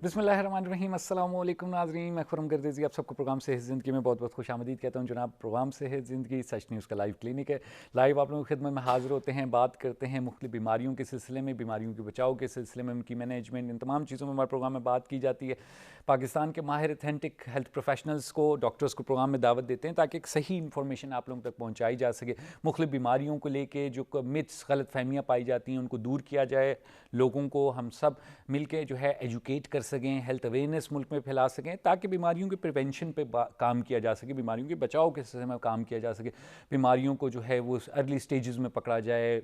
بسم اللہ الرحمن الرحیم. السلام علیکم ناظرین, میں خرم گردیزی آپ سب کو پروگرام صحت زندگی میں بہت بہت خوش آمدید کہتا ہوں. جناب, پروگرام صحت زندگی سچ نیوز کا لائیو کلینک ہے. لائیو آپ لوگوں کی خدمت میں حاضر ہوتے ہیں, بات کرتے ہیں مختلف بیماریوں کے سلسلے میں, بیماریوں کے بچاؤ کے سلسلے میں, ان کی مینجمنٹ, ان تمام چیزوں میں ہمارے پروگرام میں بات کی جاتی ہے. پاکستان کے ماہر اتھینٹک ہیلتھ پروفیشنلز کو, ڈاکٹرز کو پروگرام میں دعوت دیتے ہیں تاکہ ایک صحیح انفارمیشن آپ لوگوں تک پہنچائی جا سکے. مختلف بیماریوں کو لے کے جو متس, غلط فہمیاں پائی جاتی ہیں, ان کو دور کیا جائے. لوگوں کو ہم سب مل کے جو ہے ایجوکیٹ کر سکیں, ہیلتھ اویئرنیس ملک میں پھیلا سکیں, تاکہ بیماریوں کے پریونشن پہ کام کیا جا سکے, بیماریوں کے بچاؤ کے سلسلے میں کام کیا جا سکے, بیماریوں کو جو ہے وہ ارلی سٹیجز میں پکڑا جائے.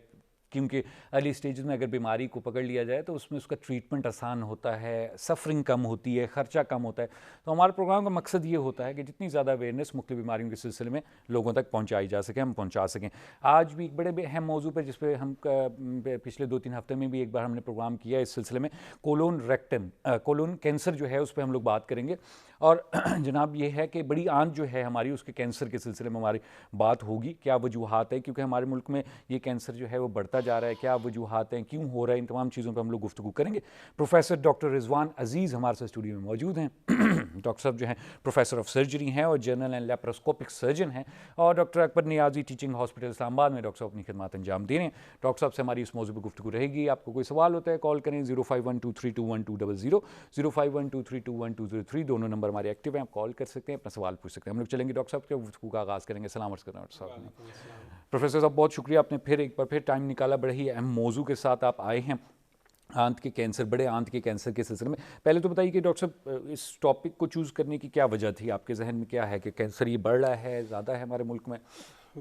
کیونکہ ارلی سٹیجز میں اگر بیماری کو پکڑ لیا جائے تو اس میں اس کا ٹریٹمنٹ آسان ہوتا ہے, سفرنگ کم ہوتی ہے, خرچہ کم ہوتا ہے. تو ہمارے پروگرام کا مقصد یہ ہوتا ہے کہ جتنی زیادہ اویئرنیس مختلف بیماریوں کے سلسلے میں لوگوں تک پہنچائی جا سکے, ہم پہنچا سکیں. آج بھی ایک بڑے اہم موضوع پہ, جس پہ ہم پچھلے 2-3 ہفتے میں بھی ایک بار ہم نے پروگرام کیا اس سلسلے میں, کولون کینسر جو ہے اس پہ ہم لوگ بات کریں گے. اور جناب یہ ہے کہ بڑی آنت جو ہے ہماری, اس کے کینسر کے سلسلے میں ہماری بات ہوگی. کیا وجوہات ہے, کیونکہ ہمارے ملک میں یہ کینسر جو ہے وہ بڑھتا جا رہا ہے, کیا وجوہات ہیں, کیوں ہو رہا ہے, ان تمام چیزوں پہ ہم لوگ گفتگو کریں گے. پروفیسر ڈاکٹر رضوان عزیز ہمارے ساتھ اسٹوڈیو میں موجود ہیں. ڈاکٹر صاحب جو ہیں پروفیسر آف سرجری ہیں اور جنرل اینڈ لیپروسکوپک سرجن ہیں, اور ڈاکٹر اکبر نیازی ٹیچنگ ہاسپٹل اسلام آباد میں ڈاکٹر صاحب اپنی خدمات انجام دے رہے ہیں. ڈاکٹر صاحب سے ہماری اس موضوع پہ گفتگو رہے گی. آپ کو کوئی سوال ہوتا ہے کال کریں 0512321200, 0512321203. دونوں نمبر ہمارے ایکٹیو ہیں, آپ کال کر سکتے ہیں, اپنا سوال پوچھ سکتے ہیں. ہم لوگ چلیں گے ڈاکٹر صاحب کے گفتگو کا آغاز کریں گے. السلام علیکم ڈاکٹر صاحب. پروفیسر صاحب بہت شکریہ, آپ نے پھر ایک بار ٹائم نکالا, بڑے ہی اہم موضوع کے ساتھ آپ آئے ہیں, آنت کے کینسر, بڑے آنت کے کینسر کے سلسلے میں. پہلے تو بتائیے کہ ڈاکٹر صاحب اس ٹاپک کو چوز کرنے کی کیا وجہ تھی, آپ کے ذہن میں کیا ہے کہ کینسر یہ بڑھ رہا ہے, زیادہ ہے ہمارے ملک میں؟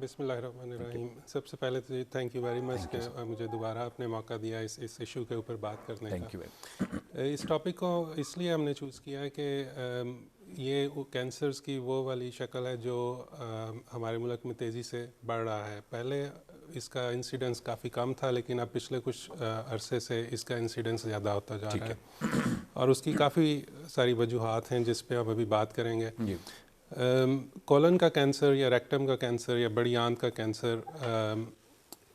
بسم اللہ الرحمن الرحیم. سب سے پہلے تو تھینک یو ویری مچ کہ مجھے دوبارہ آپ نے موقع دیا اس ایشو کے اوپر بات کرنے کا. اس ٹاپک کو اس لیے ہم نے چوز کیا ہے کہ یہ کینسرز کی وہ والی شکل ہے جو ہمارے ملک میں تیزی سے بڑھ رہا ہے. پہلے اس کا انسیڈنس کافی کم تھا, لیکن اب پچھلے کچھ عرصے سے اس کا انسیڈنس زیادہ ہوتا جا رہا ہے, اور اس کی کافی ساری وجوہات ہیں جس پہ ہم ابھی بات کریں گے. کولن کا کینسر یا ریکٹم کا کینسر یا بڑی آنت کا کینسر,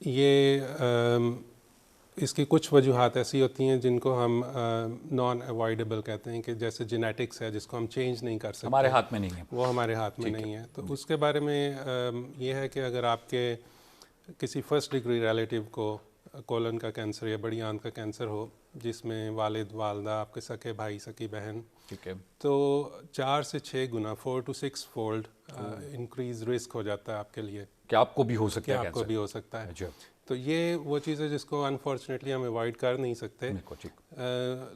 یہ اس کی کچھ وجوہات ایسی ہوتی ہیں جن کو ہم نان اوائڈیبل کہتے ہیں, کہ جیسے جینیٹکس ہے جس کو ہم چینج نہیں کر سکتے, ہمارے ہاتھ میں نہیں ہے, وہ ہمارے ہاتھ میں نہیں ہے. تو اس کے بارے میں یہ ہے کہ اگر آپ کے کسی فرسٹ ڈگری ریلیٹیو کو کولن کا کینسر یا بڑی آنت کا کینسر ہو, جس میں والد, والدہ, آپ کے سکے بھائی, سکی بہن, تو 4 سے 6 گنا 4 to 6 فولڈ انکریز رسک ہو جاتا ہے آپ کے لیے کہ آپ کو بھی ہو سکتا ہے, آپ کو بھی ہو سکتا ہے. تو یہ وہ چیز ہے جس کو انفارچونیٹلی ہم اوائڈ کر نہیں سکتے,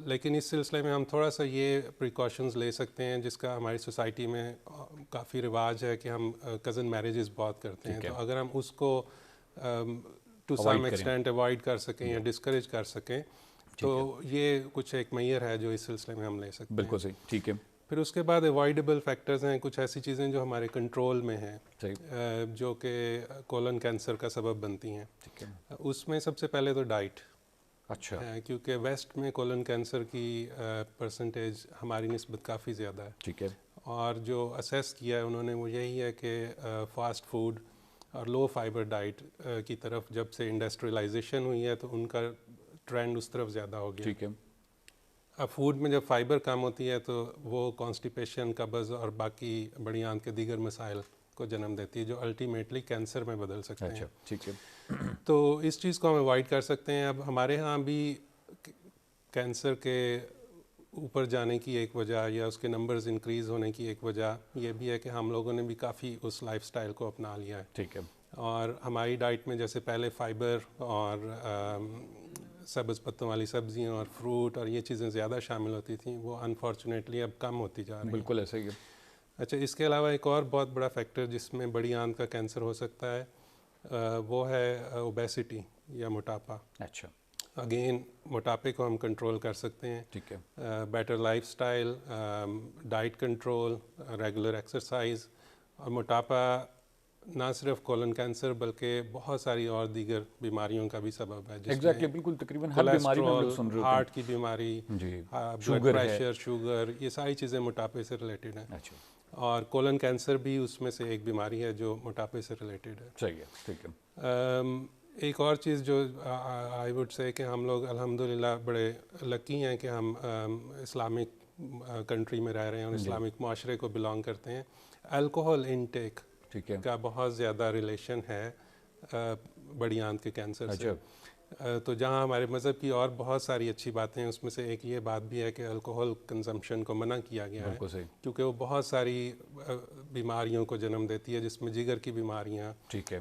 لیکن اس سلسلے میں ہم تھوڑا سا یہ پریکاشنز لے سکتے ہیں, جس کا ہماری سوسائٹی میں کافی رواج ہے کہ ہم کزن میرجز بہت کرتے ہیں. تو اگر ہم اس کو ٹو سم ایکسٹینٹ اوائڈ کر سکیں یا ڈسکریج کر سکیں, تو یہ کچھ ایک معیار ہے جو اس سلسلے میں ہم لے سکتے ہیں. بالکل صحیح, ٹھیک ہے. پھر اس کے بعد اوائڈیبل فیکٹرز ہیں, کچھ ایسی چیزیں جو ہمارے کنٹرول میں ہیں, جو کہ کولن کینسر کا سبب بنتی ہیں. اس میں سب سے پہلے تو ڈائٹ. اچھا. کیونکہ ویسٹ میں کولن کینسر کی پرسنٹیج ہماری نسبت کافی زیادہ ہے. ٹھیک ہے. اور جو اسیس کیا ہے انہوں نے وہ یہی ہے کہ فاسٹ فوڈ اور لو فائبر ڈائٹ کی طرف جب سے انڈسٹریلائزیشن ہوئی ہے تو ان کا ٹرینڈ اس طرف زیادہ ہو گیا. ٹھیک ہے. اب فوڈ میں جب فائبر کم ہوتی ہے تو وہ کانسٹیپیشن, قبض اور باقی بڑی آنت کے دیگر مسائل کو جنم دیتی ہے, جو الٹیمیٹلی کینسر میں بدل سکتے ہیں. ٹھیک ہے. تو اس چیز کو ہم اوائڈ کر سکتے ہیں. اب ہمارے ہاں بھی کینسر کے اوپر جانے کی ایک وجہ یا اس کے نمبرز انکریز ہونے کی ایک وجہ یہ بھی ہے کہ ہم لوگوں نے بھی کافی اس لائف سٹائل کو اپنا لیا ہے. ٹھیک ہے. اور ہماری ڈائٹ میں جیسے پہلے فائبر اور سبز پتوں والی سبزیاں اور فروٹ اور یہ چیزیں زیادہ شامل ہوتی تھیں, وہ انفارچونیٹلی اب کم ہوتی جا رہی ہیں. بالکل ایسا ہی ہے. اچھا, اس کے علاوہ ایک اور بہت بڑا فیکٹر جس میں بڑی آنت کا کینسر ہو سکتا ہے وہ ہے اوبیسٹی یا موٹاپا. اچھا. اگین موٹاپے کو ہم کنٹرول کر سکتے ہیں. ٹھیک ہے. Better life style, diet control, regular exercise. اور موٹاپا نہ صرف کولن کینسر بلکہ بہت ساری اور دیگر بیماریوں کا بھی سبب ہے. ایگزیکٹلی, بالکل تقریباً ہر بیماری میں ہم لوگ سن رہے ہوتے ہیں. ہارٹ کی بیماری, بلڈ پریشر, شوگر, یہ ساری چیزیں موٹاپے سے ریلیٹڈ ہیں. اچھا. اور کولن کینسر بھی اس میں سے ایک بیماری ہے جو موٹاپے سے ریلیٹڈ ہے. صحیح ہے. ٹھیک ہے. ایک اور چیز جو آئی وڈ سے کہ ہم لوگ الحمدللہ بڑے لکی ہیں کہ ہم اسلامک کنٹری میں رہ رہے ہیں اور اسلامک معاشرے کو بلانگ کرتے ہیں، الکوہل انٹیک کا بہت زیادہ ریلیشن ہے بڑی آنت کے کینسر سے. تو جہاں ہمارے مذہب کی اور بہت ساری اچھی باتیں ہیں، اس میں سے ایک یہ بات بھی ہے کہ الکوہل کنزمپشن کو منع کیا گیا ہے، کیونکہ وہ بہت ساری بیماریوں کو جنم دیتی ہے، جس میں جگر کی بیماریاں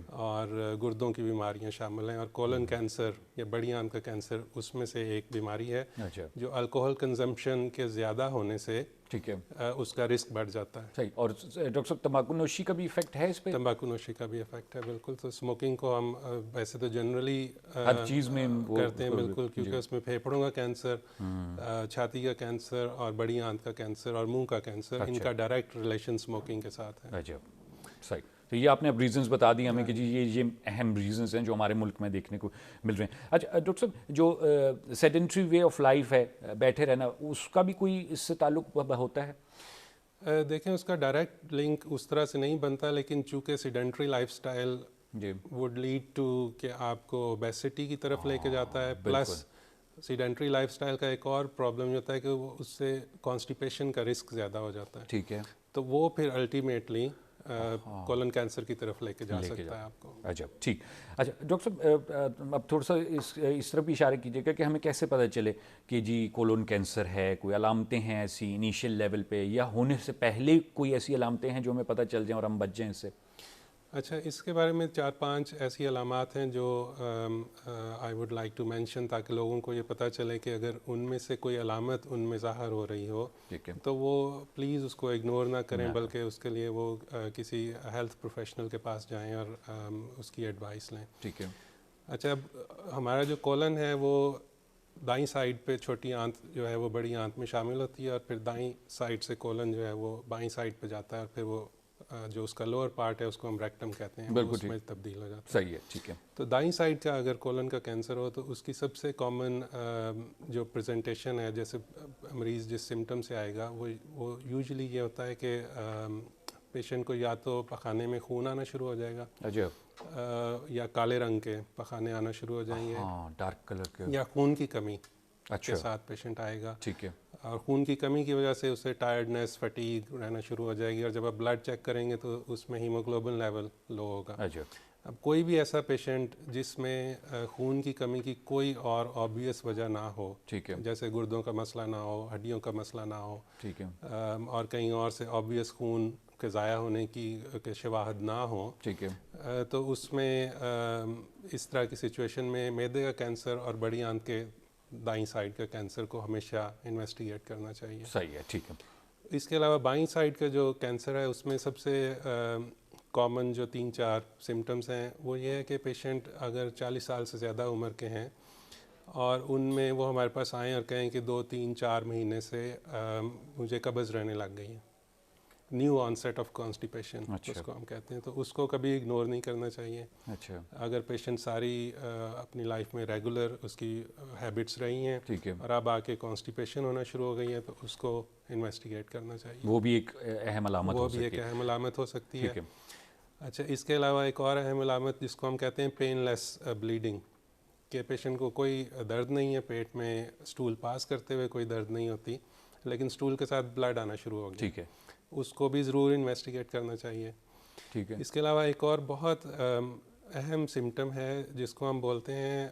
اور گردوں کی بیماریاں شامل ہیں، اور کولن کینسر یا بڑی آنت کا کینسر اس میں سے ایک بیماری ہے جو الکوہل کنزمپشن کے زیادہ ہونے سے اس کا رسک بڑھ جاتا ہے. صحیح. اور ڈاکٹر صاحب تمباکو نوشی کا بھی ایفیکٹ ہے اس پہ؟ تمباکو نوشی کا بھی ایفیکٹ ہے بالکل. تو اسموکنگ کو ہم ویسے تو جنرلی ہر چیز میں کرتے ہیں بالکل، کیونکہ اس میں پھیپھڑوں کا کینسر، چھاتی کا کینسر اور بڑی آنت کا کینسر اور منہ کا کینسر، ان کا ڈائریکٹ ریلیشن اسموکنگ کے ساتھ ہے. صحیح. تو یہ آپ نے اب ریزنز بتا دی ہمیں کہ جی یہ اہم ریزنز ہیں جو ہمارے ملک میں دیکھنے کو مل رہے ہیں. اچھا ڈاکٹر صاحب، جو سیڈنٹری وے آف لائف ہے، بیٹھے رہنا، اس کا بھی کوئی اس سے تعلق ہوتا ہے؟ دیکھیں اس کا ڈائریکٹ لنک اس طرح سے نہیں بنتا، لیکن چونکہ sedentary lifestyle would lead to کہ آپ کو اوبیسٹی کی طرف لے کے جاتا ہے، پلس سیڈنٹری لائف سٹائل کا ایک اور پرابلم یہ ہوتا ہے کہ اس سے کانسٹیپیشن کا رسک زیادہ ہو جاتا ہے. ٹھیک ہے. تو وہ پھر الٹیمیٹلی کولن کینسر کی طرف لے کے جا سکتا ہے آپ کو. اچھا ٹھیک. اچھا ڈاکٹر صاحب اب تھوڑا سا اس طرف بھی اشارہ کیجیے گا کہ ہمیں کیسے پتہ چلے کہ جی کولون کینسر ہے؟ کوئی علامتیں ہیں ایسی انیشیل لیول پہ، یا ہونے سے پہلے کوئی ایسی علامتیں ہیں جو ہمیں پتہ چل جائیں اور ہم بچ جائیں اس سے؟ اچھا، اس کے بارے میں 4-5 ایسی علامات ہیں جو I would like to mention, تاکہ لوگوں کو یہ پتہ چلے کہ اگر ان میں سے کوئی علامت ان میں ظاہر ہو رہی ہو تو وہ پلیز اس کو اگنور نہ کریں، بلکہ اس کے لیے وہ کسی ہیلتھ پروفیشنل کے پاس جائیں اور اس کی ایڈوائس لیں. ٹھیک ہے. اچھا، اب ہمارا جو کولن ہے وہ دائیں سائڈ پہ چھوٹی آنت جو ہے وہ بڑی آنت میں شامل ہوتی ہے، اور پھر دائیں سائڈ سے کولن جو ہے وہ بائیں سائڈ پہ جاتا ہے، اور پھر وہ جو اس کا لوور پارٹ ہے اس کو ہم ریکٹم کہتے ہیں، وہ اس میں تبدیل ہو جاتا ہے. صحیح ہے. ٹھیک ہے. تو دائیں سائڈ کا اگر کولن کا کینسر ہو تو اس کی سب سے کامن جو پریزنٹیشن ہے، جیسے مریض جس سمٹم سے آئے گا، وہ یوزلی یہ ہوتا ہے کہ پیشنٹ کو یا تو پخانے میں خون آنا شروع ہو جائے گا، یا کالے رنگ کے پخانے آنا شروع ہو جائیں گے، ڈارک کلر کے، یا خون کی کمی کے ساتھ پیشنٹ آئے گا. ٹھیک ہے. اور خون کی کمی کی وجہ سے اسے ٹائرڈنیس، فٹیگ رہنا شروع ہو جائے گی، اور جب آپ بلڈ چیک کریں گے تو اس میں ہیموگلوبن لیول لو ہوگا. اب کوئی بھی ایسا پیشنٹ جس میں خون کی کمی کی کوئی اور آبویس وجہ نہ ہو، جیسے گردوں کا مسئلہ نہ ہو، ہڈیوں کا مسئلہ نہ ہو، اور کہیں اور سے آبویس خون کے ضائع ہونے کی شواہد نہ ہو، تو اس میں اس طرح کی سچویشن میں معدے کا کینسر اور بڑی آنت کے دائیں سائڈ کا کینسر کو ہمیشہ انویسٹیگیٹ کرنا چاہیے. صحیح ہے. ٹھیک ہے. اس کے علاوہ بائیں سائڈ کا جو کینسر ہے اس میں سب سے کامن جو 3-4 سمٹمز ہیں وہ یہ ہے کہ پیشنٹ اگر 40 سال سے زیادہ عمر کے ہیں اور ان میں وہ ہمارے پاس آئیں اور کہیں کہ 2-3-4 مہینے سے مجھے قبض رہنے لگ گئی ہے، نیو آنسیٹ آف کانسٹیپیشن اس کو ہم کہتے ہیں، تو اس کو کبھی اگنور نہیں کرنا چاہیے. اگر پیشنٹ ساری اپنی لائف میں ریگولر اس کی ہیبٹس رہی ہیں اور اب آ کے کانسٹیپیشن ہونا شروع ہو گئی ہے تو اس کو انویسٹیگیٹ کرنا چاہیے. وہ بھی ایک اہم علامت ہو سکتی ہے. اچھا، اس کے علاوہ ایک اور اہم علامت جس کو ہم کہتے ہیں پین لیس بلیڈنگ، کہ پیشنٹ کو کوئی درد نہیں ہے پیٹ میں، اسٹول پاس کرتے ہوئے کوئی درد نہیں ہوتی، لیکن اسٹول کے ساتھ بلڈ آنا شروع ہو گیا، اس کو بھی ضرور انویسٹیگیٹ کرنا چاہیے. اس کے علاوہ ایک اور بہت اہم سمٹم ہے جس کو ہم بولتے ہیں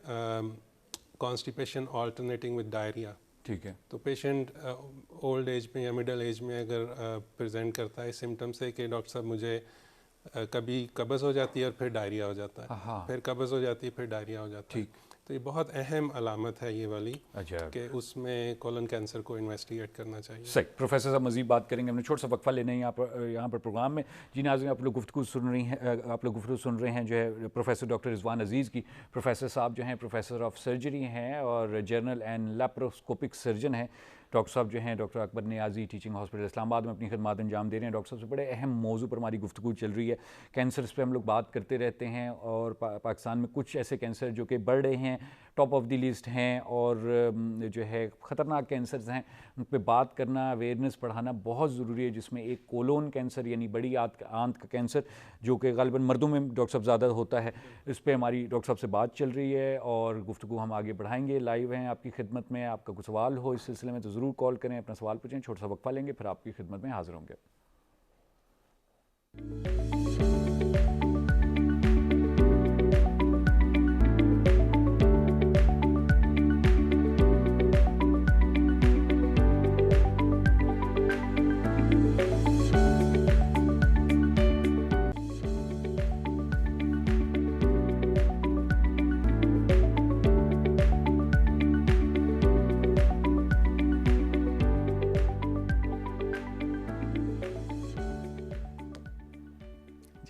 کانسٹیپیشن آلٹرنیٹنگ ود ڈائریا. تو پیشنٹ اولڈ ایج میں یا مڈل ایج میں اگر پریزنٹ کرتا ہے سمٹم سے کہ ڈاکٹر صاحب مجھے کبھی قبض ہو جاتی ہے اور پھر ڈائریا ہو جاتا ہے، پھر قبض ہو جاتی ہے پھر ڈائریا ہو جاتا ہے، تو یہ بہت اہم علامت ہے یہ والی کہ اس میں کولن کینسر کو انویسٹیگیٹ کرنا چاہیے. صحیح. پروفیسر صاحب مزید بات کریں گے، ہم نے چھوٹا سا وقفہ لینا ہے یہاں پر پروگرام میں. جی ناظرین، آپ لوگ گفتگو سن رہے ہیں جو ہے پروفیسر ڈاکٹر رضوان عزیز کی. پروفیسر صاحب جو ہیں پروفیسر آف سرجری ہیں اور جنرل اینڈ لیپروسکوپک سرجن ہیں. ڈاکٹر صاحب جو ہیں ڈاکٹر اکبر نیازی ٹیچنگ ہاسپٹل اسلام آباد میں اپنی خدمات انجام دے رہے ہیں. ڈاکٹر صاحب سے بڑے اہم موضوع پر ہماری گفتگو چل رہی ہے. کینسرز پہ ہم لوگ بات کرتے رہتے ہیں اور پاکستان میں کچھ ایسے کینسر جو کہ بڑھ رہے ہیں، ٹاپ آف دی لسٹ ہیں اور جو ہے خطرناک کینسرز ہیں ان پہ بات کرنا, اویئرنیس بڑھانا بہت ضروری ہے, جس میں ایک کولون کینسر یعنی بڑی آنت کا کینسر جو کہ غالباً مردوں میں ڈاکٹر صاحب زیادہ ہوتا ہے, اس پہ ہماری ڈاکٹر صاحب سے بات چل رہی ہے اور گفتگو ہم آگے بڑھائیں گے. لائیو ہیں آپ کی خدمت میں, آپ کا کوئی سوال ہو اس سلسلے میں تو ضرور کال کریں, اپنا سوال پوچھیں, چھوٹا سا وقفہ لیں گے پھر آپ کی خدمت میں حاضر ہوں گے.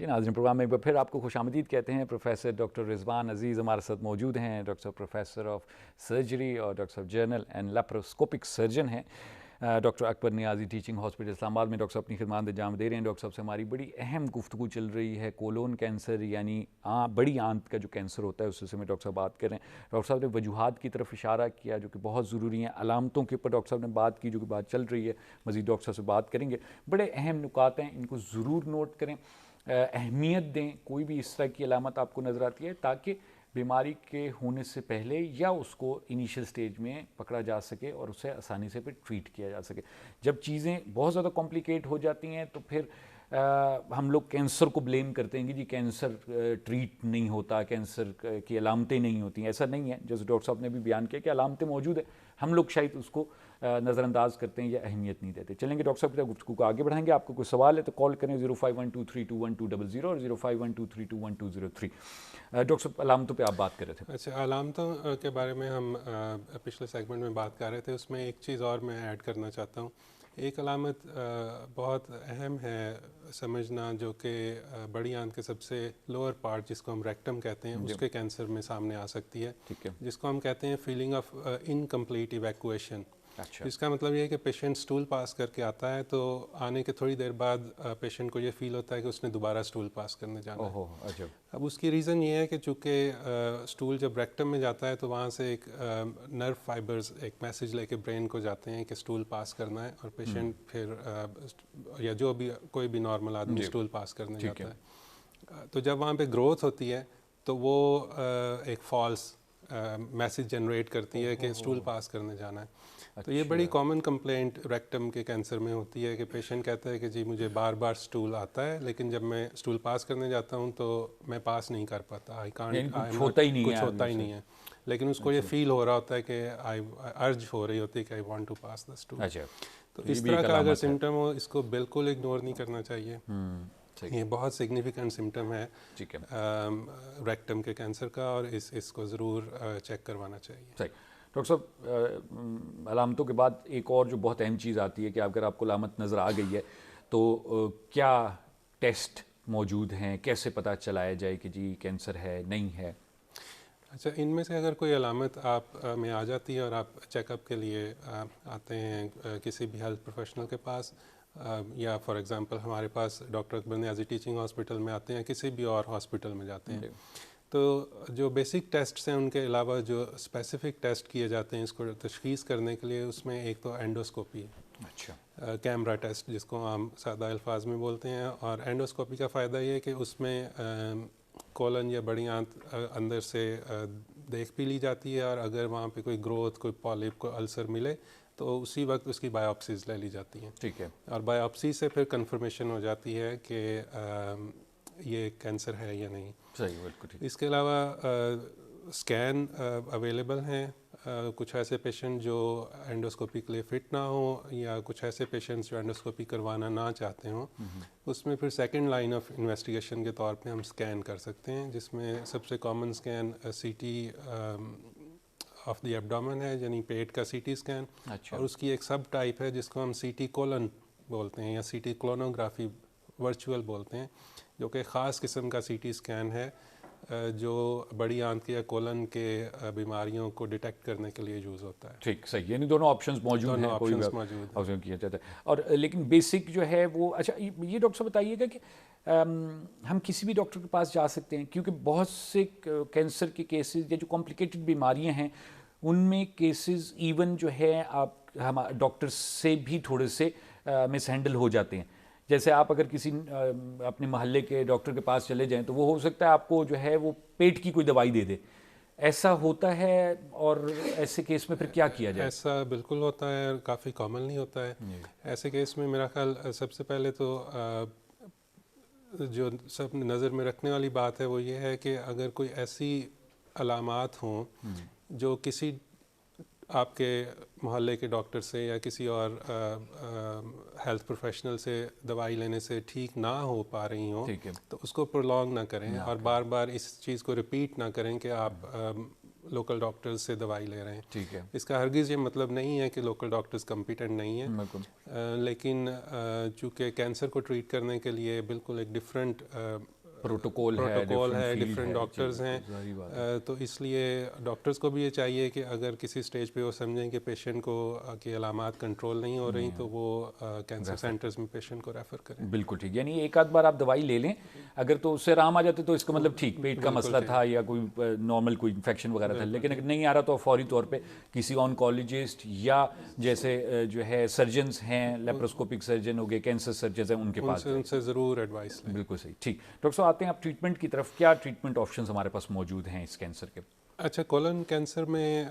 ناظرین, پروگرام میں ایک بار پھر آپ کو خوش آمدید کہتے ہیں. پروفیسر ڈاکٹر رضوان عزیز ہمارے ساتھ موجود ہیں, ڈاکٹر صاحب پروفیسر آف سرجری اور ڈاکٹر صاحب جنرل اینڈ لیپروسکوپک سرجن ہیں. ڈاکٹر اکبر نیازی ٹیچنگ ہاسپٹل اسلام آباد میں ڈاکٹر صاحب اپنی خدمات انجام دے رہے ہیں. ڈاکٹر صاحب سے ہماری بڑی اہم گفتگو چل رہی ہے کولون کینسر یعنی بڑی آنت کا جو کینسر ہوتا ہے اس سے میں ڈاکٹر صاحب بات کر رہے ہیں. ڈاکٹر صاحب نے وجوہات کی طرف اشارہ کیا جو کہ بہت ضروری ہیں, علامتوں کے اوپر ڈاکٹر صاحب نے بات کی جو کہ بات چل رہی ہے, مزید ڈاکٹر صاحب سے بات کریں گے. بڑے اہم نکات ہیں, ان کو ضرور نوٹ کریں, اہمیت دیں. کوئی بھی اس طرح کی علامت آپ کو نظر آتی ہے تاکہ بیماری کے ہونے سے پہلے یا اس کو انیشل سٹیج میں پکڑا جا سکے اور اسے آسانی سے پھر ٹریٹ کیا جا سکے. جب چیزیں بہت زیادہ کمپلیکیٹ ہو جاتی ہیں تو پھر ہم لوگ کینسر کو بلیم کرتے ہیں کہ جی کینسر ٹریٹ نہیں ہوتا, کینسر کی علامتیں نہیں ہوتی ہیں. ایسا نہیں ہے, جیسے ڈاکٹر صاحب نے بھی بیان کیا کہ علامتیں موجود ہیں, ہم لوگ شاید اس کو نظر انداز کرتے ہیں یا اہمیت نہیں دیتے. چلیں گے ڈاکٹر صاحب کی گفتگو کو آگے بڑھائیں گے. آپ کو کوئی سوال ہے تو کال کریں 0512321200 اور 0512321203. ڈاکٹر صاحب علامتوں پہ آپ بات کر رہے تھے. اچھا, علامتوں کے بارے میں ہم پچھلے سیگمنٹ میں بات کر رہے تھے, اس میں ایک چیز اور میں ایڈ کرنا چاہتا ہوں. ایک علامت بہت اہم ہے سمجھنا جو کہ بڑی آنت کے سب سے لوور پارٹ جس کو ہم ریکٹم کہتے ہیں اس کے کینسر میں سامنے آ سکتی ہے, جس کو ہم کہتے ہیں فیلنگ آف انکمپلیٹ ایویکویشن. اس کا مطلب یہ ہے کہ پیشنٹ سٹول پاس کر کے آتا ہے تو آنے کے تھوڑی دیر بعد پیشنٹ کو یہ فیل ہوتا ہے کہ اس نے دوبارہ سٹول پاس کرنے جانا ہے. اب اس کی ریزن یہ ہے کہ چونکہ سٹول جب ریکٹم میں جاتا ہے تو وہاں سے ایک نرو فائبرز ایک میسج لے کے برین کو جاتے ہیں کہ سٹول پاس کرنا ہے, اور پیشنٹ پھر یا جو بھی کوئی بھی نارمل آدمی سٹول پاس کرنے جاتا ہے. تو جب وہاں پہ گروتھ ہوتی ہے تو وہ ایک فالس میسج جنریٹ کرتی ہے کہ سٹول پاس کرنے جانا ہے. تو یہ بڑی کامن کمپلینٹ ریکٹم کے کینسر میں ہوتی ہے کہ پیشنٹ کہتا ہے کہ جی مجھے بار بار سٹول آتا ہے لیکن جب میں سٹول پاس کرنے جاتا ہوں تو میں پاس نہیں کر پاتا, کچھ ہوتا ہی نہیں ہے. لیکن اس کو یہ فیل ہو رہا ہوتا ہے کہ ارج ہو رہی ہوتی ہے کہ I want to pass the stool. تو اس طرح کا اگر سمٹم ہو اس کو بالکل اگنور نہیں کرنا چاہیے. یہ بہت سگنیفیکنٹ سمٹم ہے ریکٹم کے کینسر کا اور اس کو ضرور چیک کروانا چاہیے. ڈاکٹر صاحب علامتوں کے بعد ایک اور جو بہت اہم چیز آتی ہے کہ اگر آپ کو علامت نظر آ گئی ہے تو کیا ٹیسٹ موجود ہیں, کیسے پتہ چلایا جائے کہ جی کینسر ہے نہیں ہے؟ اچھا, ان میں سے اگر کوئی علامت آپ میں آ جاتی ہے اور آپ چیک اپ کے لیے آتے ہیں کسی بھی ہیلتھ پروفیشنل کے پاس, یا فار ایگزامپل ہمارے پاس ڈاکٹر اکبر نیازی ٹیچنگ ہاسپٹل میں آتے ہیں, کسی بھی اور ہاسپٹل میں جاتے ہیں, تو جو بیسک ٹیسٹس ہیں ان کے علاوہ جو اسپیسیفک ٹیسٹ کیے جاتے ہیں اس کو تشخیص کرنے کے لیے, اس میں ایک تو اینڈوسکوپی ہے, اچھا کیمرہ ٹیسٹ جس کو عام سادہ الفاظ میں بولتے ہیں. اور اینڈوسکوپی کا فائدہ یہ ہے کہ اس میں کولن یا بڑی آنت اندر سے دیکھ بھی لی جاتی ہے, اور اگر وہاں پہ کوئی گروتھ, کوئی پالپ, کوئی السر ملے تو اسی وقت اس کی بایوپسیز لے لی جاتی ہیں. ٹھیک ہے, اور بایوپسی سے پھر کنفرمیشن ہو جاتی ہے کہ یہ کینسر ہے یا نہیں. صحیح, بالکل. اس کے علاوہ اسکین اویلیبل ہیں. کچھ ایسے پیشنٹ جو اینڈوسکوپی کے لیے فٹ نہ ہوں یا کچھ ایسے پیشنٹس جو اینڈوسکوپی کروانا نہ چاہتے ہوں, اس میں پھر سیکنڈ لائن آف انویسٹیگیشن کے طور پہ ہم اسکین کر سکتے ہیں, جس میں سب سے common scan C T of the abdomen ہے, یعنی پیٹ کا سی ٹی اسکین. اور اس کی ایک سب ٹائپ ہے جس کو ہم سی ٹی کولن بولتے ہیں یا سی ٹی کلونوگرافی ورچوئل بولتے ہیں, جو کہ خاص قسم کا سی ٹی اسکین ہے جو بڑی آنت یا کولن کے بیماریوں کو ڈیٹیکٹ کرنے کے لیے یوز ہوتا ہے. ٹھیک, صحیح, یعنی دونوں آپشنز موجود ہیں, کوئی کیا جاتا ہے. اور لیکن بیسک جو ہے وہ, اچھا یہ ڈاکٹر صاحب بتائیے گا کہ ہم کسی بھی ڈاکٹر کے پاس جا سکتے ہیں کیونکہ بہت سے کینسر کے کیسز یا جو کمپلیکیٹڈ بیماریاں ہیں ان میں کیسز ایون جو ہے آپ ہم ڈاکٹر سے بھی تھوڑے سے مس ہینڈل ہو جاتے ہیں. جیسے آپ اگر کسی اپنے محلے کے ڈاکٹر کے پاس چلے جائیں تو وہ ہو سکتا ہے آپ کو جو ہے وہ پیٹ کی کوئی دوائی دے دے. ایسا ہوتا ہے اور ایسے کیس میں پھر کیا کیا جائے؟ ایسا بالکل ہوتا ہے اور کافی کامن نہیں ہوتا ہے. ایسے کیس میں میرا خیال سب سے پہلے تو جو سب نظر میں رکھنے والی بات ہے وہ یہ ہے کہ اگر کوئی ایسی علامات ہوں جو کسی آپ کے محلے کے ڈاکٹر سے یا کسی اور ہیلتھ پروفیشنل سے دوائی لینے سے ٹھیک نہ ہو پا رہی ہوں تو اس کو پرولونگ نہ کریں اور بار بار اس چیز کو ریپیٹ نہ کریں کہ آپ لوکل ڈاکٹرز سے دوائی لے رہے ہیں. ٹھیک ہے. اس کا ہرگز یہ مطلب نہیں ہے کہ لوکل ڈاکٹرز کمپیٹنٹ نہیں ہیں, لیکن چونکہ کینسر کو ٹریٹ کرنے کے لیے بالکل ایک ڈفرینٹ پروٹوکول ہے, ڈفرینٹ ڈاکٹرز ہیں, تو اس لیے ڈاکٹرز کو بھی یہ چاہیے کہ اگر کسی سٹیج پہ وہ سمجھیں کہ پیشنٹ کو کی علامات کنٹرول نہیں ہو رہی تو وہ کینسر سینٹرز میں پیشنٹ کو ریفر کریں. بالکل ٹھیک. یعنی ایک آدھ بار آپ دوائی لے لیں, اگر تو اس سے آرام آ جاتے تو اس کا مطلب ٹھیک پیٹ کا مسئلہ تھا یا کوئی نارمل کوئی انفیکشن وغیرہ تھا, لیکن اگر نہیں آ رہا تو فوری طور پہ کسی آنکالوجسٹ یا جیسے جو ہے سرجنز ہیں, لیپروسکوپک سرجن ہو گئے, کینسر سرجنز ہیں, ان کے پاس ان سے ضرور ایڈوائس لیں. بالکل صحیح. ٹھیک ڈاکٹر صاحب, آتے ہیں آپ ٹریٹمنٹ کی طرف. کیا ٹریٹمنٹ آپشنز ہمارے پاس موجود ہیں اس کینسر کے؟ اچھا, کولن کینسر میں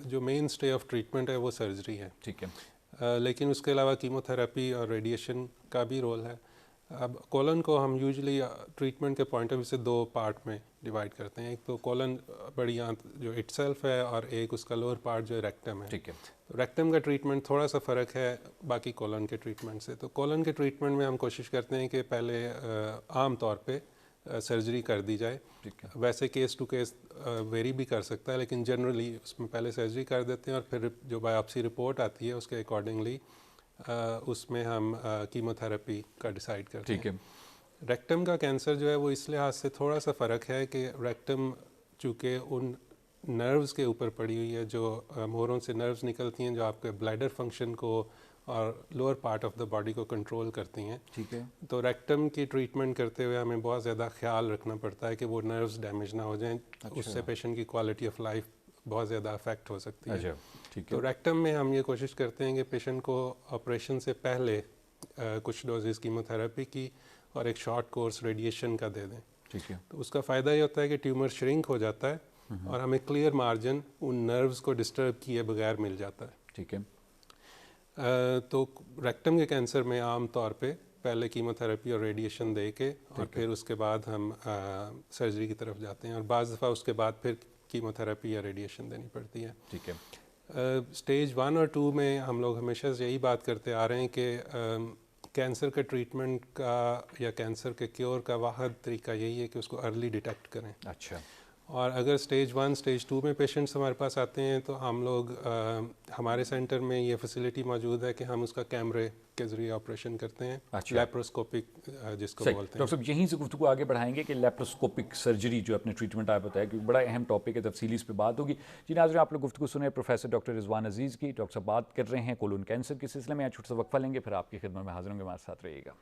جو مین اسٹے آف ٹریٹمنٹ ہے وہ سرجری ہے. ٹھیک ہے. لیکن اس کے علاوہ کیمو تھراپی اور ریڈیشن کا بھی رول ہے. اب کولن کو ہم یوزلی ٹریٹمنٹ کے پوائنٹ آف ویو سے دو پارٹ میں ڈیوائڈ کرتے ہیں. ایک تو کولن بڑی آنت جو اٹ سیلف ہے اور ایک اس کا لوور پارٹ جو ریکٹم ہے. ٹھیک ہے. ریکٹم کا ٹریٹمنٹ تھوڑا سا فرق ہے باقی کولن کے ٹریٹمنٹ سے. تو کولن کے ٹریٹمنٹ میں ہم کوشش کرتے ہیں کہ پہلے عام طور پہ سرجری کر دی جائے. ویسے کیس ٹو کیس ویری بھی کر سکتا ہے, لیکن جنرلی اس میں پہلے سرجری کر دیتے ہیں اور پھر جو بایوپسی رپورٹ آتی ہے اس کے اکارڈنگلی اس میں ہم کیمو تھراپی کا ڈیسائیڈ کرتے ہیں. ٹھیک ہے. ریکٹم کا کینسر جو ہے وہ اس لحاظ سے تھوڑا سا فرق ہے کہ ریکٹم چونکہ ان نروز کے اوپر پڑی ہوئی ہے, جو مہروں سے نروز نکلتی ہیں جو آپ کے بلیڈر فنکشن کو اور lower part of the body کو کنٹرول کرتی ہیں. ٹھیک ہے. تو ریکٹم کی ٹریٹمنٹ کرتے ہوئے ہمیں بہت زیادہ خیال رکھنا پڑتا ہے کہ وہ نروز ڈیمیج نہ ہو جائیں. اس سے پیشنٹ کی کوالٹی آف لائف بہت زیادہ افیکٹ ہو سکتی ہے. تو ریکٹم میں ہم یہ کوشش کرتے ہیں کہ پیشنٹ کو آپریشن سے پہلے کچھ ڈوزز کیمو تھراپی کی اور ایک شارٹ کورس ریڈیشن کا دے دیں. ٹھیک ہے. تو اس کا فائدہ یہ ہوتا ہے کہ ٹیومر شرنک ہو جاتا ہے اور ہمیں کلیئر مارجن ان نروز کو ڈسٹرب کیے بغیر مل جاتا ہے. ٹھیک ہے. تو ریکٹم کے کینسر میں عام طور پہ پہلے کیمو تھراپی اور ریڈیشن دے کے اور پھر اس کے بعد ہم سرجری کی طرف جاتے ہیں, اور بعض دفعہ اس کے بعد پھر کیمو تھراپی یا ریڈیشن دینی پڑتی ہے. ٹھیک ہے. اسٹیج 1 اور 2 میں ہم لوگ ہمیشہ سے یہی بات کرتے آ رہے ہیں کہ کینسر کے ٹریٹمنٹ کا یا کینسر کے کیور کا واحد طریقہ یہی ہے کہ اس کو ارلی ڈیٹیکٹ کریں. اچھا. اور اگر اسٹیج 1 اسٹیج 2 میں پیشنٹس ہمارے پاس آتے ہیں تو ہم لوگ ہمارے سینٹر میں یہ فیسلٹی موجود ہے کہ ہم اس کا کیمرے کے ذریعے آپریشن کرتے ہیں. لیپروسکوپک جس کو بولتے ہیں. ڈاکٹر صاحب یہیں سے گفتگو آگے بڑھائیں گے کہ لیپروسکوپک سرجری جو اپنے ٹریٹمنٹ آپ بتایا کہ بڑا اہم ٹاپک ہے, تفصیلی اس پہ بات ہوگی. جی ناظرین, آپ لوگ گفتگو سنیں پروفیسر ڈاکٹر رضوان عزیز کی. ڈاکٹر صاحب بات کر رہے ہیں کولون کینسر کے سلسلے میں. چھوٹا سا وقفہ لیں گے, پھر آپ کی خدمت میں حاضر ہوں گے. ہمارے ساتھ رہیے گا.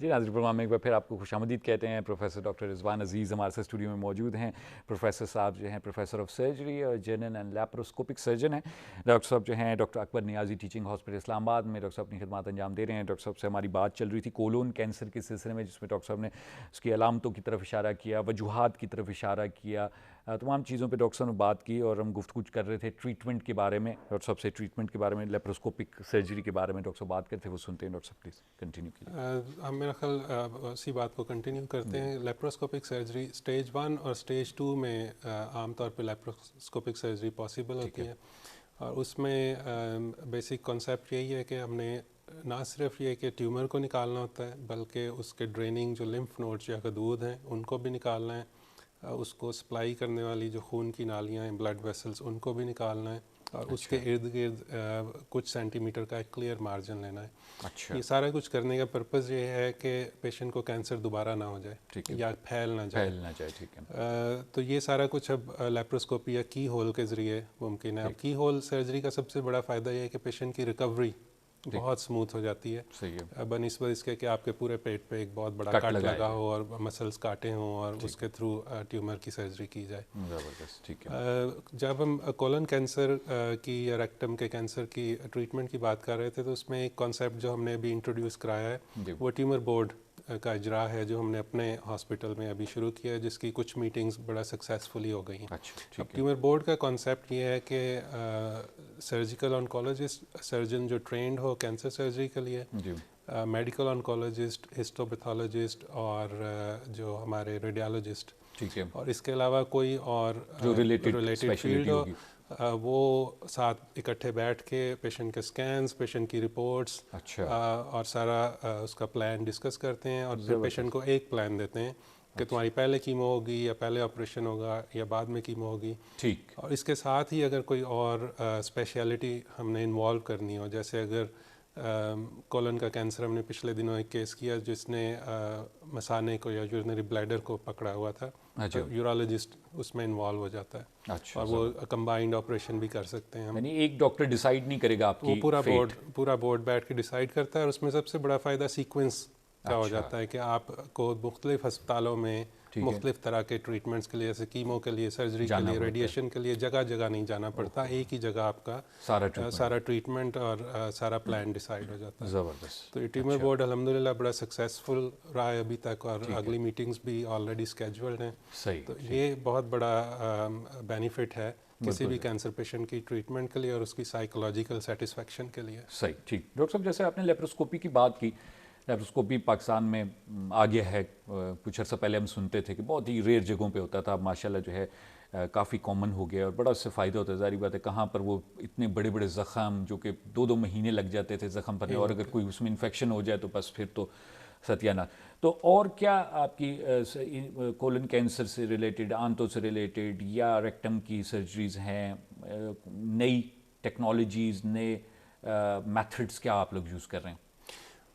ناظرین, پروگرام میں ایک بار پھر آپ کو خوش آمدید کہتے ہیں. پروفیسر ڈاکٹر رضوان عزیز ہمارے ساتھ اسٹوڈیو میں موجود ہیں. پروفیسر صاحب جو ہیں پروفیسر آف سرجری اور جنرل اینڈ لیپروسکوپک سرجن ہیں. ڈاکٹر صاحب جو ہیں ڈاکٹر اکبر نیازی ٹیچنگ ہاسپٹل اسلام آباد میں ڈاکٹر صاحب اپنی خدمات انجام دے رہے ہیں. ڈاکٹر صاحب سے ہماری بات چل رہی تھی کولون کینسر کے سلسلے میں, جس میں ڈاکٹر صاحب نے اس کی علامتوں کی طرف اشارہ کیا, وجوہات کی طرف اشارہ کیا, تمام چیزوں پہ ڈاکٹر صاحب نے بات کی, اور ہم گفتگو کر رہے تھے ٹریٹمنٹ کے بارے میں. ڈاکٹر صاحب سے ٹریٹمنٹ کے بارے میں, لیپروسکوپک سرجری کے بارے میں ڈاکٹر صاحب بات کرتے ہیں, وہ سنتے ہیں. ڈاکٹر صاحب پلیز کنٹینیو کیجیے. ہم میرا خیال اسی بات کو کنٹینیو کرتے ہیں. لیپروسکوپک سرجری اسٹیج 1 اور اسٹیج 2 میں عام طور پہ لیپروسکوپک سرجری پاسبل ہوتی ہے, اور اس میں بیسک کانسیپٹ یہی ہے کہ ہم نے نہ صرف یہ کہ ٹیومر کو نکالنا ہوتا ہے بلکہ اس کے ڈریننگ جو لمف نوڈز یا غدود ہیں ان کو بھی نکالنا ہے، اس کو سپلائی کرنے والی جو خون کی نالیاں ہیں بلڈ ویسلز ان کو بھی نکالنا ہے، اور اس کے ارد گرد کچھ سینٹی میٹر کا ایک کلیئر مارجن لینا ہے۔ یہ سارا کچھ کرنے کا پرپز یہ ہے کہ پیشنٹ کو کینسر دوبارہ نہ ہو جائے یا پھیل نہ جائے۔ تو یہ سارا کچھ اب لیپروسکوپی یا کی ہول کے ذریعے ممکن ہے۔ اب کی ہول سرجری کا سب سے بڑا فائدہ یہ ہے کہ پیشنٹ کی ریکوری بہت سموتھ ہو جاتی ہے بنسبت اس کے کہ آپ کے پورے پیٹ پہ ایک بہت بڑا کٹ لگا ہو اور مسلس کاٹے ہوں اور اس کے تھرو ٹیومر کی سرجری کی جائے۔ جب ہم کولن کینسر کی یا ریکٹم کے کینسر کی ٹریٹمنٹ کی بات کر رہے تھے تو اس میں ایک کانسیپٹ جو ہم نے ابھی انٹروڈیوس کرایا ہے وہ ٹیومر بورڈ کا اجرا ہے جو ہم نے اپنے ہاسپٹل میں ابھی شروع کیا ہے، جس کی کچھ میٹنگز بڑا سکسیزفلی ہو گئی ہیں۔ اب ٹیومر بورڈ کا کانسیپٹ یہ ہے کہ سرجیکل آنکولوجسٹ سرجن جو ٹرینڈ ہو کینسر سرجری کے لیے، میڈیکل آنکولوجسٹ، ہسٹوپیتھولوجسٹ اور جو ہمارے ریڈیالوجسٹ، اور اس کے علاوہ کوئی اور جو ریلیٹڈ فیلڈ ہو، وہ ساتھ اکٹھے بیٹھ کے پیشنٹ کے سکینز، پیشنٹ کی رپورٹس اور سارا اس کا پلان ڈسکس کرتے ہیں، اور پھر پیشنٹ کو ایک پلان دیتے ہیں کہ تمہاری پہلے کیمو ہوگی یا پہلے آپریشن ہوگا یا بعد میں کیمو ہوگی۔ اور اس کے ساتھ ہی اگر کوئی اور اسپیشلٹی ہم نے انوالو کرنی ہو، جیسے اگر کولن کا کینسر ہم نے پچھلے دنوں ایک کیس کیا جس نے مثانے کو یا یورینری بلیڈر کو پکڑا ہوا تھا، یورولوجسٹ اس میں انوالو ہو جاتا ہے اور وہ کمبائنڈ آپریشن بھی کر سکتے ہیں۔ یعنی ایک ڈاکٹر ڈیسائیڈ نہیں کرے گا آپ کی، وہ پورا بورڈ بیٹھ کے ڈیسائیڈ کرتا ہے، اور اس میں سب سے بڑا فائدہ سیکوینس کا ہو جاتا ہے کہ آپ کو مختلف ہسپتالوں میں مختلف طرح کے ٹریٹمنٹس کے لیے، جیسے کیمو کے لیے، سرجری کے لیے، ریڈیشن کے لیے جگہ جگہ نہیں جانا پڑتا، ایک ہی جگہ آپ کا سارا ٹریٹمنٹ اور سارا پلان ڈیسائیڈ ہو جاتا ہے۔ زبردست۔ تو یہ ٹیومر بورڈ الحمدللہ بڑا سکسیزفل رہا ہے ابھی تک، اور اگلی میٹنگز بھی آلریڈی اسکیجولڈ ہیں۔ تو یہ بہت بڑا بینیفٹ ہے کسی بھی کینسر پیشنٹ کی ٹریٹمنٹ کے لیے اور اس کی سائیکولوجیکل سیٹسفیکشن کے لیے۔ صحیح، ٹھیک۔ ڈاکٹر صاحب جیسے آپ نے لیپروسکوپی کی بات کی، لیپروسکوپی پاکستان میں آ گیا ہے، کچھ عرصہ پہلے ہم سنتے تھے کہ بہت ہی ریئر جگہوں پہ ہوتا تھا، اب ماشاءاللہ جو ہے کافی کامن ہو گیا اور بڑا اس سے فائدہ ہوتا ہے۔ ظاہری بات ہے کہاں پر وہ اتنے بڑے بڑے زخم جو کہ 2 مہینے لگ جاتے تھے زخم بھرنے، اور اگر کوئی اس میں انفیکشن ہو جائے تو بس پھر تو ستیانہ۔ تو اور کیا آپ کی کولن کینسر سے ریلیٹڈ، آنتوں سے ریلیٹڈ یا ریکٹم کی سرجریز ہیں، نئی ٹیکنالوجیز، نئے میتھڈس کیا آپ لوگ یوز کر رہے ہیں؟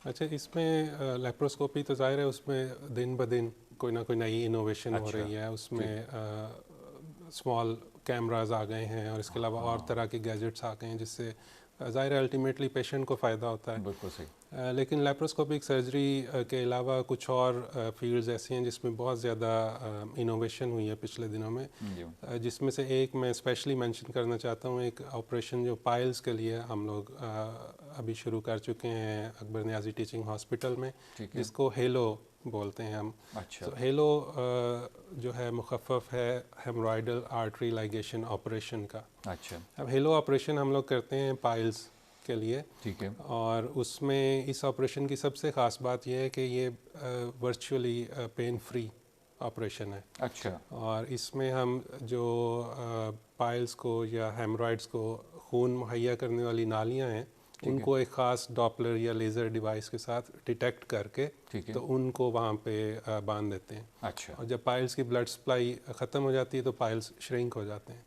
اچھا، اس میں لیپروسکوپی تو ظاہر ہے اس میں دن بدن کوئی نہ کوئی نئی انوویشن ہو رہی ہے، اس میں اسمال کیمراز آ گئے ہیں اور اس کے علاوہ اور طرح کے گیجٹس آ گئے ہیں جس سے ظاہر ہے الٹیمیٹلی پیشنٹ کو فائدہ ہوتا ہے۔ بالکل صحیح۔ لیکن لیپروسکوپک سرجری کے علاوہ کچھ اور فیلڈز ایسی ہیں جس میں بہت زیادہ انوویشن ہوئی ہے پچھلے دنوں میں، جس میں سے ایک میں اسپیشلی مینشن کرنا چاہتا ہوں، ایک آپریشن جو پائلز کے لیے ہم لوگ ابھی شروع کر چکے ہیں اکبر نیازی ٹیچنگ ہاسپٹل میں، جس کو ہیلو بولتے ہیں ہم۔ تو ہیلو جو ہے مخفف ہے ہیمورائڈل آرٹری لائگیشن آپریشن کا۔ اب ہیلو آپریشن ہم لوگ کرتے ہیں پائلز کے لیے، ٹھیک ہے، اور اس میں اس آپریشن کی سب سے خاص بات یہ ہے کہ یہ ورچولی پین فری آپریشن ہے۔ اچھا، اور اس میں ہم جو پائلز کو یا ہیمورائڈس کو خون مہیا کرنے والی نالیاں ہیں ان کو ایک خاص ڈاپلر یا لیزر ڈیوائس کے ساتھ ڈیٹیکٹ کر کے تو ان کو وہاں پہ باندھ دیتے ہیں۔ اچھا، اور جب پائلز کی بلڈ سپلائی ختم ہو جاتی ہے تو پائلز شرنک ہو جاتے ہیں۔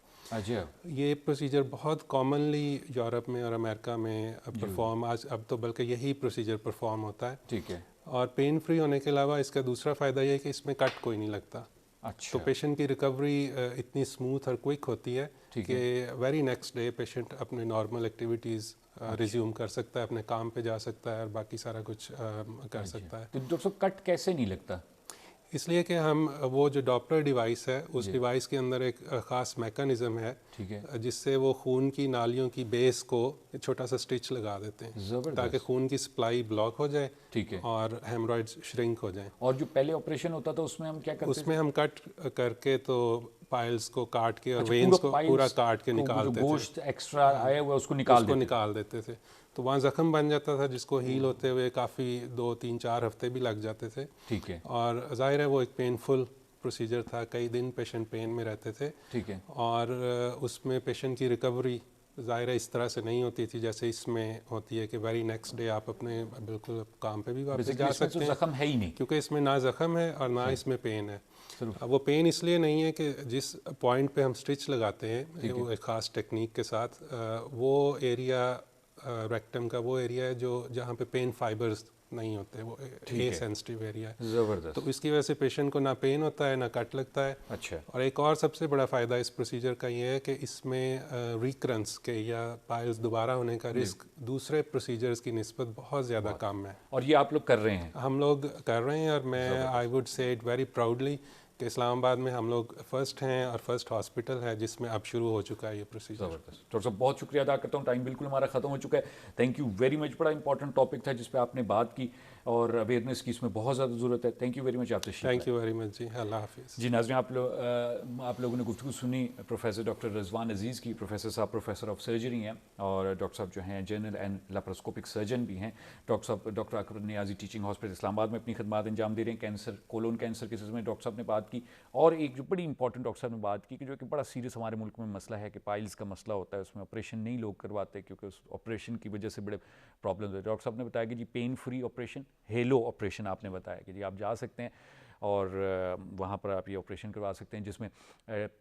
یہ پروسیجر بہت کامنلی یورپ میں اور امریکہ میں پرفارم اب تو بلکہ یہی پروسیجر پرفارم ہوتا ہے۔ ٹھیک ہے، اور پین فری ہونے کے علاوہ اس کا دوسرا فائدہ یہ ہے کہ اس میں کٹ کوئی نہیں لگتا۔ تو پیشنٹ کی ریکوری اتنی اسموتھ اور کوئک ہوتی ہے کہ ویری نیکسٹ ڈے پیشنٹ اپنے نارمل ایکٹیویٹیز ریزیوم کر سکتا ہے، اپنے کام پہ جا سکتا ہے اور باقی سارا کچھ کر سکتا ہے۔ تو ڈاکٹر صاحب کٹ کیسے نہیں لگتا؟ اس لیے کہ ہم وہ جو ڈاپلر ڈیوائس ہے اس ڈیوائس کے اندر ایک خاص میکانزم ہے جس سے وہ خون کی نالیوں کی بیس کو چھوٹا سا اسٹچ لگا دیتے ہیں تاکہ خون کی سپلائی بلاک ہو جائے اور ہیمورائڈز شرنک ہو جائیں۔ اور جو پہلے آپریشن ہوتا تھا اس میں ہم کیا کرتے تھے؟ اس میں ہم کٹ کر کے تو پائلز کو کاٹ کے اور وینز کو پورا کاٹ کے نکالتے تھے، گوشت ایکسٹرا آیا ہوا اس کو نکال دیتے تھے، تو وہاں زخم بن جاتا تھا جس کو ہیل ہوتے ہوئے کافی 2 3 4 ہفتے بھی لگ جاتے تھے۔ ٹھیک ہے، اور ظاہر ہے وہ ایک پینفل پروسیجر تھا، کئی دن پیشنٹ پین میں رہتے تھے۔ ٹھیک ہے، اور اس میں پیشنٹ کی ریکوری ظاہر ہے اس طرح سے نہیں ہوتی تھی جیسے اس میں ہوتی ہے کہ ویری نیکسٹ ڈے آپ اپنے بالکل کام پہ بھی واپس جا سکتے ہیں، زخم ہے ہی نہیں، کیونکہ اس میں نہ زخم ہے اور نہ اس میں پین ہے. وہ پین اس لیے نہیں ہے کہ جس پوائنٹ پہ ہم اسٹچ لگاتے ہیں وہ ایک خاص ٹیکنیک کے ساتھ، وہ ایریا ریکٹم کا وہ ایریا ہے جہاں پہ پین فائبرز نہیں ہوتے، وہ اے سینسٹیو ایریا ہے. زبردست. تو اس کی وجہ سے پیشنٹ کو نہ پین ہوتا ہے نہ کٹ لگتا ہے. اچھا. اور ایک اور سب سے بڑا فائدہ اس پروسیجر کا یہ ہے کہ اس میں ریکرنس کے یا پائلز دوبارہ ہونے کا رسک دوسرے پروسیجرز کی نسبت بہت زیادہ کم ہے. اور یہ آپ لوگ کر رہے ہیں؟ ہم لوگ کر رہے ہیں، اور میں I would say it very proudly کہ اسلام آباد میں ہم لوگ فرسٹ ہیں اور فرسٹ ہاسپٹل ہے جس میں اب شروع ہو چکا ہے یہ پروسیجر. زبردست. ڈاکٹر صاحب بہت شکریہ ادا کرتا ہوں، ٹائم بالکل ہمارا ختم ہو چکا ہے. Thank you very much. بڑا امپورٹنٹ ٹاپک تھا جس پہ آپ نے بات کی اور اویئرنیس کی اس میں بہت زیادہ ضرورت ہے. Thank you very much. آپ سے تھینک یو ویری مچ جی. اللہ حافظ. جی ناظرین، آپ لوگوں نے گفتگو سنی پروفیسر ڈاکٹر رضوان عزیز کی. پروفیسر صاحب پروفیسر آف سرجری ہیں اور ڈاکٹر صاحب جو ہیں جنرل اینڈ لیپروسکوپک سرجن بھی ہیں. ڈاکٹر صاحب ڈاکٹر اکبر نیازی ٹیچنگ ہاسپٹل اسلام آباد میں اپنی خدمات انجام دے رہے ہیں. کینسر، کولون کینسر کے سلسلے میں ڈاکٹر صاحب نے بات کی. اور ایک جو بڑی امپورٹنٹ ڈاکٹر صاحب نے بات کی کہ جو کہ بڑا سیریس ہمارے ملک میں مسئلہ ہے کہ پائلز کا مسئلہ ہوتا ہے، اس میں آپریشن نہیں لوگ کرواتے کیونکہ اس آپریشن کی وجہ سے بڑے پرابلمز ہوتے ہیں. ڈاکٹر صاحب نے بتایا کہ جی pain free operation, hello operation آپ نے بتایا کہ جی آپ جا سکتے ہیں اور وہاں پر آپ یہ آپریشن کروا سکتے ہیں جس میں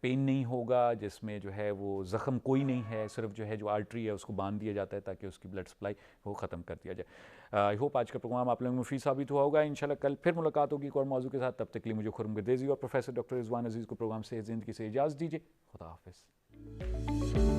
پین نہیں ہوگا، جس میں جو ہے وہ زخم کوئی نہیں ہے، صرف جو ہے جو آرٹری ہے اس کو باندھ دیا جاتا ہے تاکہ اس کی بلڈ سپلائی وہ ختم کر دیا جائے. آئی ہوپ آج کا پروگرام آپ لوگوں کو مفید ثابت ہوا ہوگا. انشاءاللہ کل پھر ملاقات ہوگی ایک اور موضوع کے ساتھ. تب تک کے لیے مجھے خرم گردیزی اور پروفیسر ڈاکٹر رضوان عزیز کو پروگرام سے زندگی سے اجازت دیجیے. خدا حافظ.